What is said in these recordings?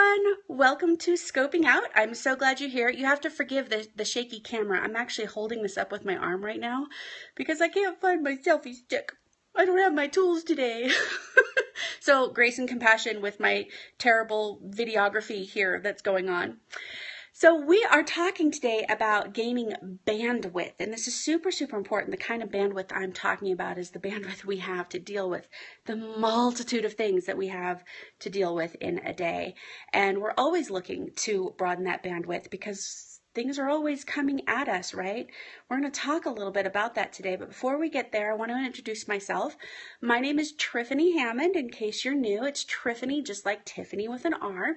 everyone. Welcome to Scoping Out. I'm so glad you're here. You have to forgive the shaky camera. I'm actually holding this up with my arm right now because I can't find my selfie stick. I don't have my tools today. So grace and compassion with my terrible videography here that's going on. So we are talking today about gaining bandwidth, and this is super, super important. The kind of bandwidth I'm talking about is the bandwidth we have to deal with the multitude of things that we have to deal with in a day. And we're always looking to broaden that bandwidth because things are always coming at us, right? We're going to talk a little bit about that today, but before we get there, I want to introduce myself. My name is Triffany Hammond. In case you're new, it's Triffany, just like Tiffany with an R.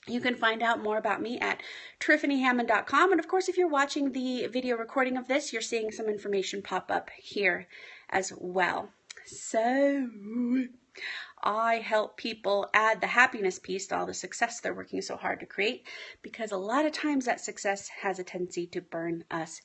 You can find out more about me at triffanyhammond.com. And of course, if you're watching the video recording of this, you're seeing some information pop up here as well. So I help people add the happiness piece to all the success they're working so hard to create, because a lot of times that success has a tendency to burn us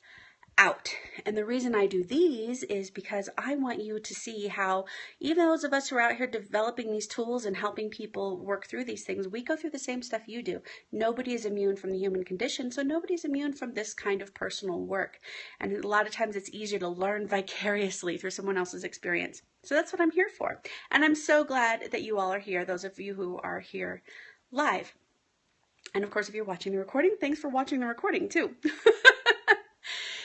out. And the reason I do these is because I want you to see how even those of us who are out here developing these tools and helping people work through these things, we go through the same stuff you do. Nobody is immune from the human condition, so nobody's immune from this kind of personal work. And a lot of times it's easier to learn vicariously through someone else's experience. So that's what I'm here for. And I'm so glad that you all are here, those of you who are here live. And of course, if you're watching the recording, thanks for watching the recording too.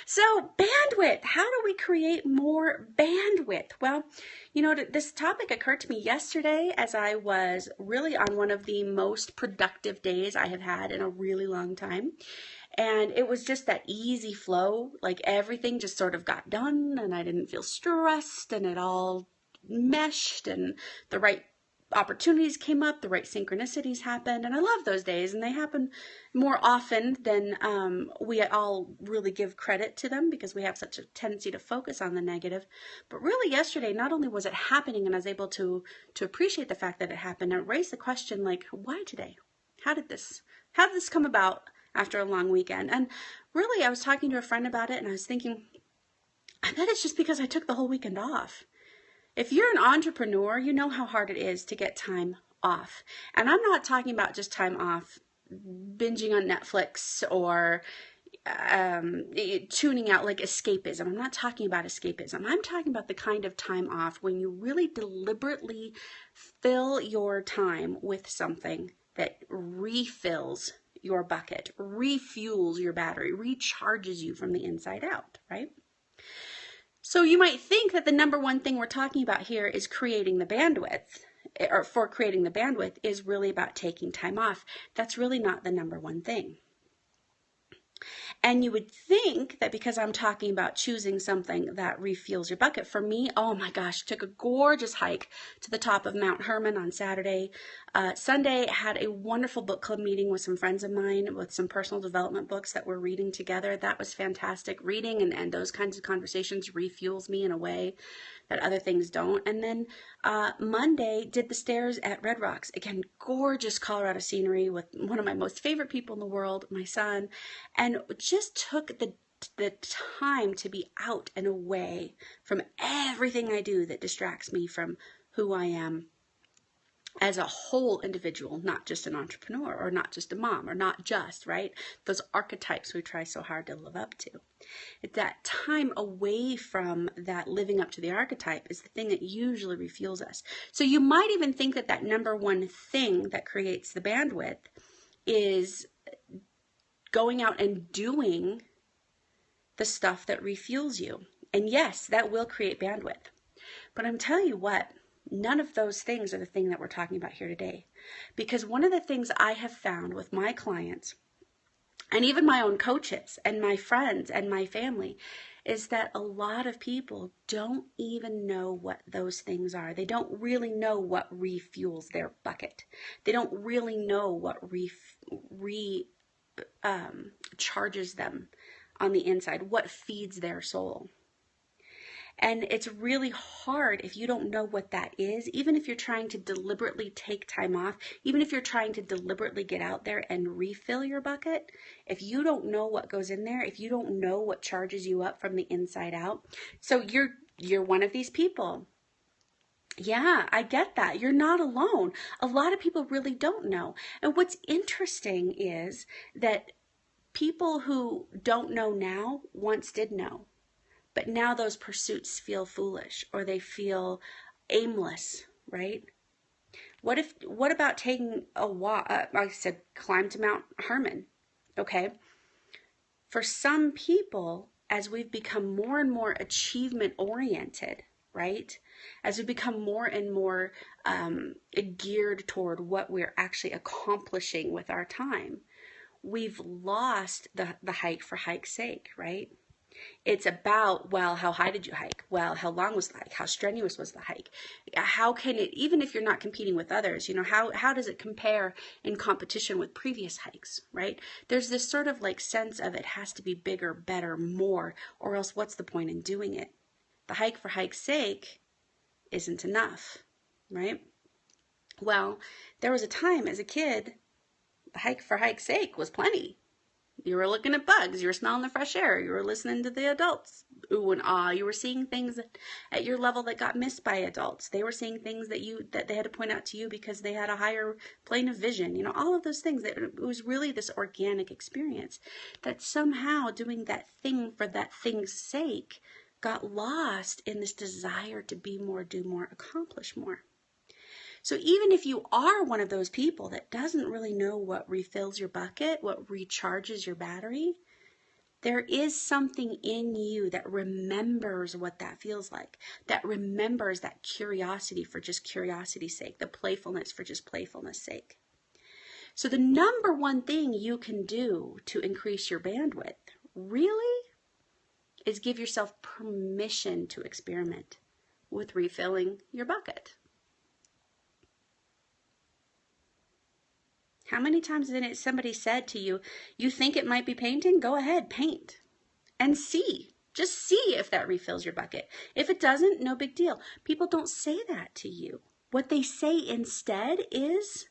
So bandwidth, how do we create more bandwidth? Well, you know, this topic occurred to me yesterday as I was really on one of the most productive days I have had in a really long time. And it was just that easy flow, like everything just sort of got done and I didn't feel stressed and it all meshed and the right opportunities came up, the right synchronicities happened, and I love those days, and they happen more often than we all really give credit to them because we have such a tendency to focus on the negative. But really yesterday, not only was it happening and I was able to appreciate the fact that it happened, it raised the question like, why today? How did this come about after a long weekend? And really I was talking to a friend about it and I was thinking, I bet it's just because I took the whole weekend off. If you're an entrepreneur, you know how hard it is to get time off. And I'm not talking about just time off binging on Netflix or tuning out like escapism. I'm not talking about escapism. I'm talking about the kind of time off when you really deliberately fill your time with something that refills your bucket, refuels your battery, recharges you from the inside out, right? So you might think that the number one thing we're talking about here is creating the bandwidth, or for creating the bandwidth is really about taking time off. That's really not the number one thing. And you would think that because I'm talking about choosing something that refuels your bucket, for me, oh my gosh, took a gorgeous hike to the top of Mount Hermon on Saturday. Sunday, had a wonderful book club meeting with some friends of mine with some personal development books that we're reading together. That was fantastic. Reading and those kinds of conversations refuels me in a way that other things don't. And then Monday, did the stairs at Red Rocks. Again, gorgeous Colorado scenery with one of my most favorite people in the world, my son, and just took the time to be out and away from everything I do that distracts me from who I am as a whole individual, not just an entrepreneur or not just a mom or not just, right? Those archetypes we try so hard to live up to. It's that time away from that living up to the archetype is the thing that usually refuels us. So you might even think that that number one thing that creates the bandwidth is going out and doing the stuff that refuels you. And yes, that will create bandwidth. But I'm telling you what, none of those things are the thing that we're talking about here today. Because one of the things I have found with my clients, and even my own coaches and my friends and my family, is that a lot of people don't even know what those things are. They don't really know what refuels their bucket. They don't really know what charges them on the inside, what feeds their soul. And it's really hard if you don't know what that is, even if you're trying to deliberately take time off, even if you're trying to deliberately get out there and refill your bucket. If you don't know what goes in there, if you don't know what charges you up from the inside out. So you're one of these people. Yeah, I get that. You're not alone. A lot of people really don't know. And what's interesting is that people who don't know now once did know, but now those pursuits feel foolish or they feel aimless, right? What about taking a walk? Like I said, climb to Mount Hermon, okay? For some people, as we've become more and more achievement oriented, right? As we become more and more geared toward what we're actually accomplishing with our time, we've lost the hike for hike's sake, right? It's about, well, how high did you hike? Well, how long was the hike? How strenuous was the hike? How can it, even if you're not competing with others, how does it compare in competition with previous hikes, right? There's this sort of like sense of it has to be bigger, better, more, or else what's the point in doing it? The hike for hike's sake isn't enough, right? Well, there was a time as a kid, the hike for hike's sake was plenty. You were looking at bugs. You were smelling the fresh air. You were listening to the adults. Ooh and ah. You were seeing things at your level that got missed by adults. They were seeing things that they had to point out to you because they had a higher plane of vision. All of those things. That it was really this organic experience that somehow doing that thing for that thing's sake got lost in this desire to be more, do more, accomplish more. So even if you are one of those people that doesn't really know what refills your bucket, what recharges your battery, there is something in you that remembers what that feels like, that remembers that curiosity for just curiosity's sake, the playfulness for just playfulness' sake. So the number one thing you can do to increase your bandwidth really is give yourself permission to experiment with refilling your bucket. How many times has somebody said to you, you think it might be painting? Go ahead, paint. And see. Just see if that refills your bucket. If it doesn't, no big deal. People don't say that to you. What they say instead is,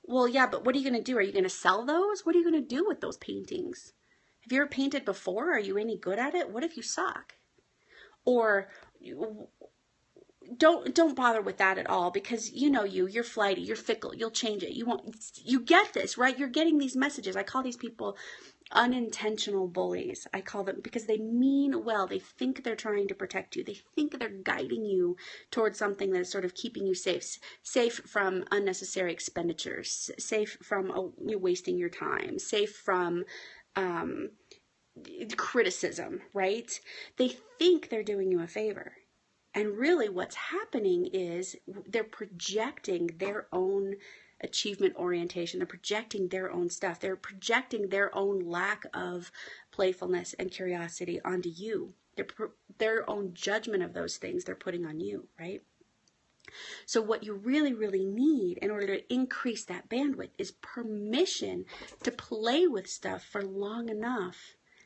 well, yeah, but what are you going to do? Are you going to sell those? What are you going to do with those paintings? Have you ever painted before? Are you any good at it? What if you suck? Or don't bother with that at all, because you're flighty, you're fickle, you'll change it. You get this, right? You're getting these messages. I call these people unintentional bullies. I call them, because they mean well. They think they're trying to protect you. They think they're guiding you towards something that is sort of keeping you safe from unnecessary expenditures, safe from wasting your time, safe from criticism, right? They think they're doing you a favor. And really what's happening is they're projecting their own achievement orientation. They're projecting their own stuff. They're projecting their own lack of playfulness and curiosity onto you. Their own judgment of those things they're putting on you, right? So what you really, really need in order to increase that bandwidth is permission to play with stuff for long enough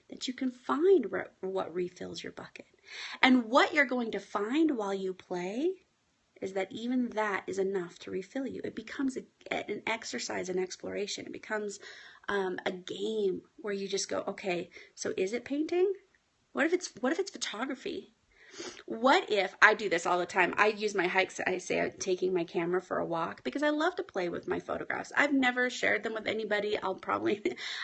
that you can find what refills your bucket. And what you're going to find while you play is that even that is enough to refill you. It becomes an exercise, an exploration. It becomes a game where you just go, okay, so is it painting? What if it's photography? What if, I do this all the time, I use my hikes, I say I'm taking my camera for a walk because I love to play with my photographs. I've never shared them with anybody. I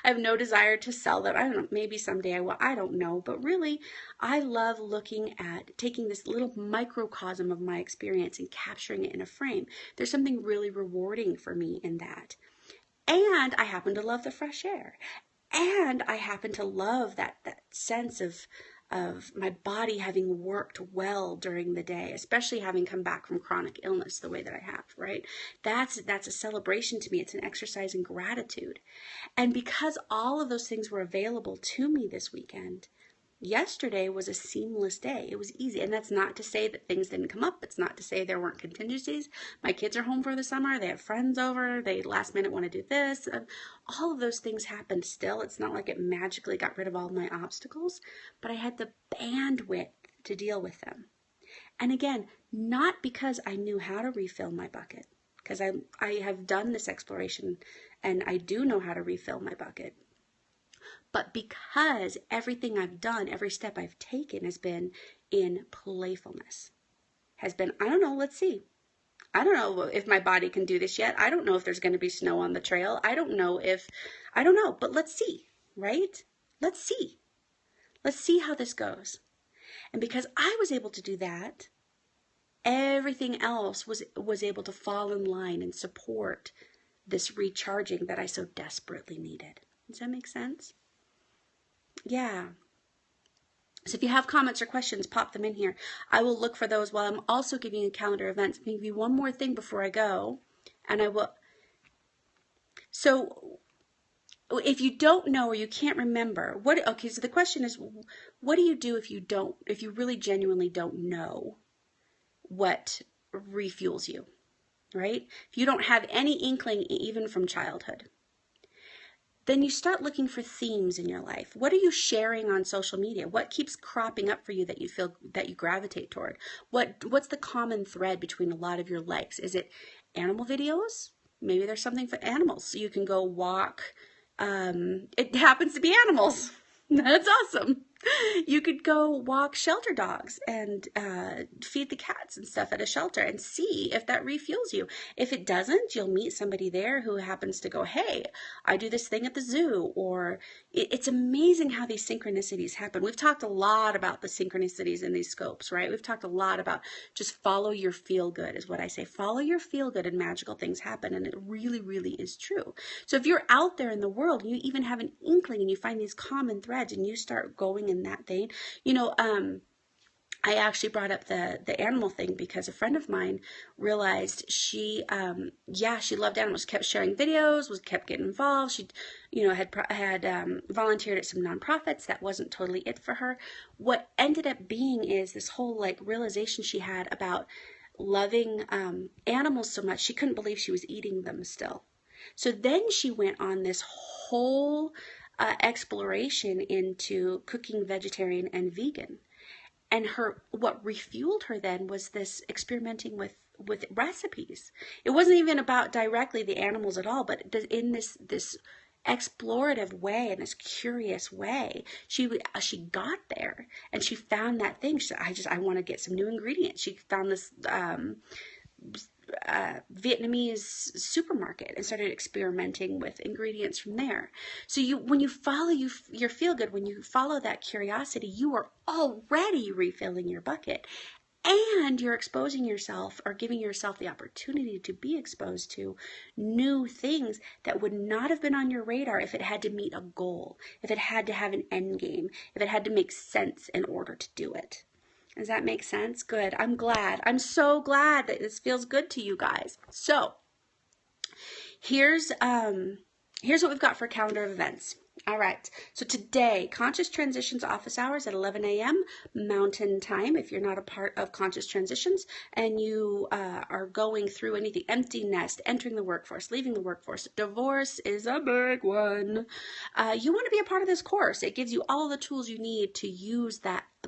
have no desire to sell them. I don't know, maybe someday I will, I don't know. But really, I love looking at taking this little microcosm of my experience and capturing it in a frame. There's something really rewarding for me in that. And I happen to love the fresh air. And I happen to love that sense of my body having worked well during the day, especially having come back from chronic illness the way that I have, right? That's a celebration to me. It's an exercise in gratitude. And because all of those things were available to me this weekend, yesterday was a seamless day. It was easy. And that's not to say that things didn't come up. It's not to say there weren't contingencies. My kids are home for the summer. They have friends over. They last minute want to do this. All of those things happened still. It's not like it magically got rid of all my obstacles, but I had the bandwidth to deal with them. And again, not because I knew how to refill my bucket, because I have done this exploration and I do know how to refill my bucket. But because everything I've done, every step I've taken has been in playfulness. has been, I don't know, let's see. I don't know if my body can do this yet. I don't know if there's going to be snow on the trail. I don't know, but let's see, right? Let's see. Let's see how this goes. And because I was able to do that, everything else was able to fall in line and support this recharging that I so desperately needed. Does that make sense? Yeah. So if you have comments or questions, pop them in here. I will look for those while I'm also giving you calendar events. I'm going to give you one more thing before I go. And I will. So if you don't know or you can't remember, okay, so the question is, what do you do if you really genuinely don't know what refuels you, right? If you don't have any inkling, even from childhood, then you start looking for themes in your life. What are you sharing on social media? What keeps cropping up for you that you feel that you gravitate toward? What's the common thread between a lot of your likes? Is it animal videos? Maybe there's something for animals. So you can go walk. It happens to be animals. That's awesome. You could go walk shelter dogs and feed the cats and stuff at a shelter and see if that refuels you. If it doesn't, you'll meet somebody there who happens to go, hey, I do this thing at the zoo. Or it's amazing how these synchronicities happen. We've talked a lot about the synchronicities in these scopes, right? We've talked a lot about just follow your feel good is what I say. Follow your feel good and magical things happen. And it really, really is true. So if you're out there in the world, you even have an inkling and you find these common threads and you start going in that vein. I actually brought up the animal thing because a friend of mine realized she loved animals, kept sharing videos, kept getting involved. She, had volunteered at some nonprofits. That wasn't totally it for her. What ended up being is this whole realization she had about loving animals so much she couldn't believe she was eating them still. So then she went on this whole exploration into cooking vegetarian and vegan. And what refueled her then was this experimenting with recipes. It wasn't even about directly the animals at all, but in this explorative way, in this curious way, she got there and she found that thing. She said, I want to get some new ingredients. She found this Vietnamese supermarket and started experimenting with ingredients from there. So when you follow your feel good, when you follow that curiosity, you are already refilling your bucket, and you're exposing yourself or giving yourself the opportunity to be exposed to new things that would not have been on your radar if it had to meet a goal, if it had to have an end game, if it had to make sense in order to do it. Does that make sense? Good. I'm glad. I'm so glad that this feels good to you guys. So here's what we've got for calendar of events. All right. So today, Conscious Transitions office hours at 11 a.m. Mountain Time. If you're not a part of Conscious Transitions and you are going through anything, empty nest, entering the workforce, leaving the workforce, divorce is a big one. You want to be a part of this course. It gives you all the tools you need to use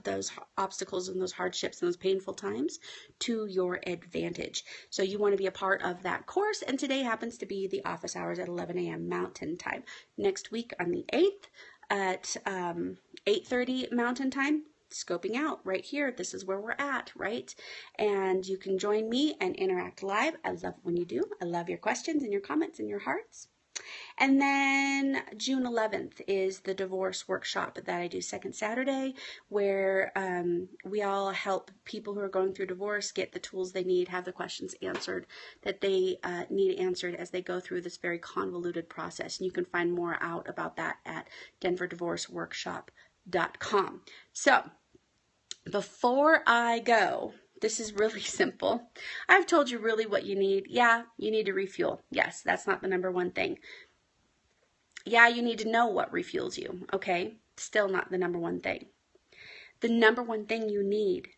those obstacles and those hardships and those painful times to your advantage. So you want to be a part of that course, and today happens to be the office hours at 11 a.m. Mountain Time. Next week on the 8th at 8:30 Mountain Time, scoping out right here. This is where we're at, right? And you can join me and interact live. I love it when you do. I love your questions and your comments and your hearts. And then June 11th is the divorce workshop that I do second Saturday, where we all help people who are going through divorce get the tools they need, have the questions answered that they need answered as they go through this very convoluted process. And you can find more out about that at denverdivorceworkshop.com. So before I go, this is really simple. I've told you really what you need. Yeah, you need to refuel. Yes, that's not the number one thing. Yeah, you need to know what refuels you, okay? Still not the number one thing. The number one thing you need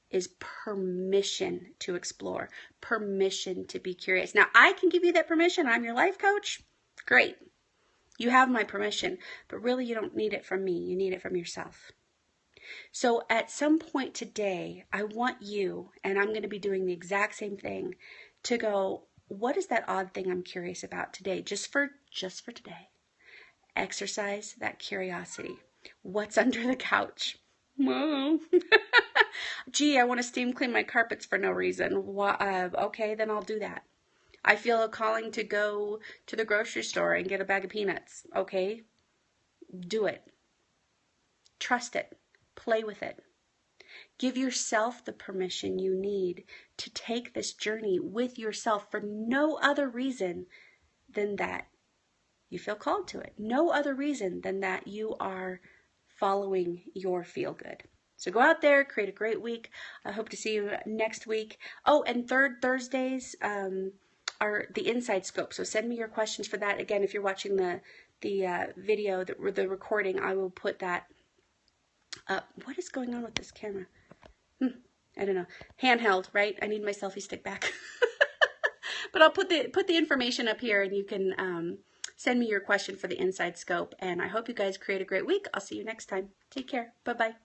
is permission to explore, permission to be curious. Now, I can give you that permission. I'm your life coach. Great. You have my permission, but really you don't need it from me. You need it from yourself. So at some point today, I want you, and I'm going to be doing the exact same thing, to go, what is that odd thing I'm curious about today? Just for today. Exercise that curiosity. What's under the couch? Whoa. Gee, I want to steam clean my carpets for no reason. Okay, then I'll do that. I feel a calling to go to the grocery store and get a bag of peanuts. Okay, do it. Trust it. Play with it. Give yourself the permission you need to take this journey with yourself for no other reason than that you feel called to it. No other reason than that you are following your feel good. So go out there, create a great week. I hope to see you next week. Oh, and third Thursdays are the inside scope. So send me your questions for that. Again, if you're watching the video, the recording, I will put that up. What is going on with this camera? I don't know. Handheld, right? I need my selfie stick back. But I'll put the information up here, and you can send me your question for the inside scope. And I hope you guys create a great week. I'll see you next time. Take care. Bye-bye.